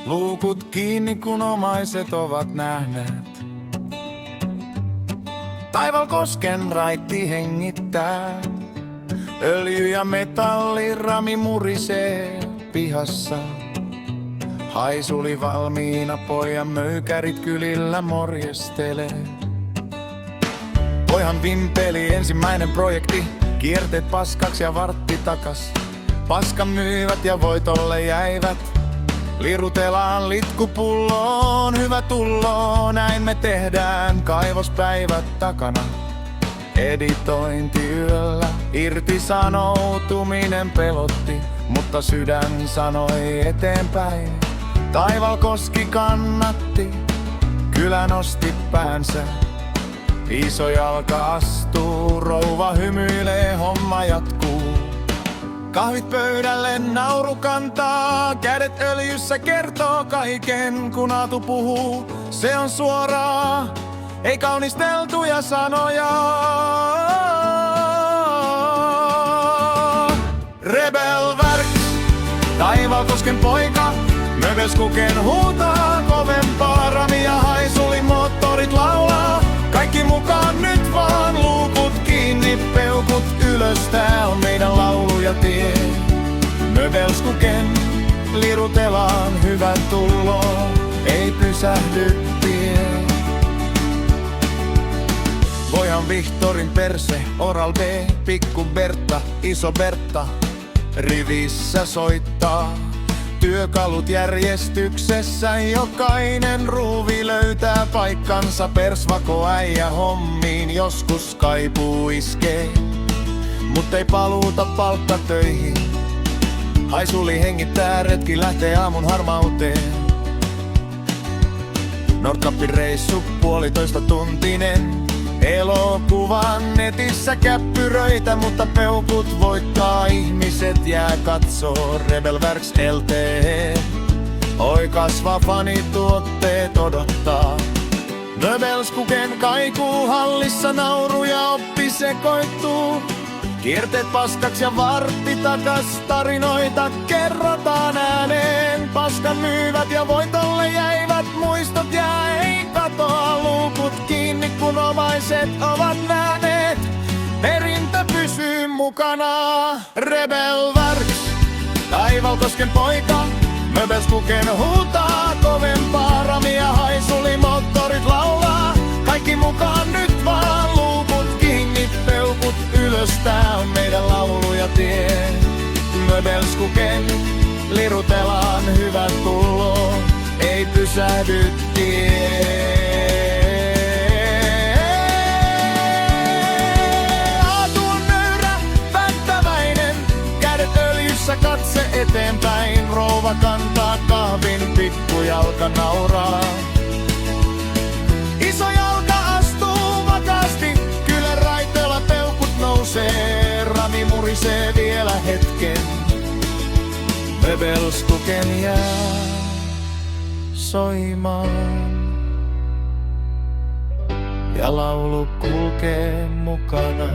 Luukut kiinni kun omaiset ovat nähneet. Taival kosken raitti hengittää. Öljy ja metallirami murisee pihassa. Haisuli valmiina, pojan möykärit kylillä morjestelee. Pojan vimpeli ensimmäinen projekti, kierteet paskaksi ja vartti takas. Paskan myyvät ja voitolle jäivät. Lirutelaan litkupulloon, hyvä tullo, näin me tehdään kaivospäivät takana. Editointiyöllä irtisanoutuminen pelotti, mutta sydän sanoi eteenpäin. Taival koski kannatti, kylä nosti päänsä. Iso jalka astuu, rouva hymyilee, homma jatkuu. Kahvit pöydälle, nauru kantaa, kädet öljyssä kertoo kaiken, kun Aatu puhuu. Se on suoraa, ei kaunisteltuja sanoja. Rebelwerks, Taivalkosken poika, Mögelskuken huutaa kovempaa. Rami ja Haisuli moottorit laulaa, kaikki mukaan nyt vaan, luukut kiinni, peukut ylös, tää on meidän laulu ja tie. Mögelskuken lirutelaan, hyvä tullo, ei pysähdy tie. Pojan Vihtorin perse, Oral B, pikku Bertta, iso Bertta, rivissä soittaa. Työkalut järjestyksessä, jokainen ruuvi löytää paikkansa. Persvako äijä hommiin, joskus kaipuu iskee, mut ei paluuta palkkatöihin. Haisuli hengittää, retki lähtee aamun harmauteen. Nordkapin reissu, 1,5 tuntinen. Elokuvan netissä käppyröitä, mutta peukut voittaa, ihmiset jää katsoo. Rebelwerks LTE, oi kasva fanituotteet odottaa. Mögelskuken kaikuu hallissa, nauru ja oppi sekoittuu. Kierteet paskaksi ja vartti takas, tarinoita kerrotaan ääneen. Paskan myyvät ja voitolle jäivät, muistot jää ei katoa. Luukut kiinni kun omaiset ovat nähneet, perintö pysyy mukana. Rebelwerks, Taivalkosken poika, Mögelskuken huutaa kovempaa. Rami ja Haisuli moottorit laulaa, kaikki mukaan nyt vaan, luukut kiinni, peukut ylös, tää on meidän laulu ja tie. Mögelskuken lirutelaan, hyvä tullo, ei pysähdy tie. Aatu on nöyrä, päättäväinen, kädet öljyssä, katse eteenpäin. Rouva kantaa kahvin, pikkujalka nauraa. Iso jalka astuu vakaasti, kylän raiteella peukut nousee. Rami murisee vielä hetken, Mögelskuken jää soimaan. Ja laulu kulkee mukana.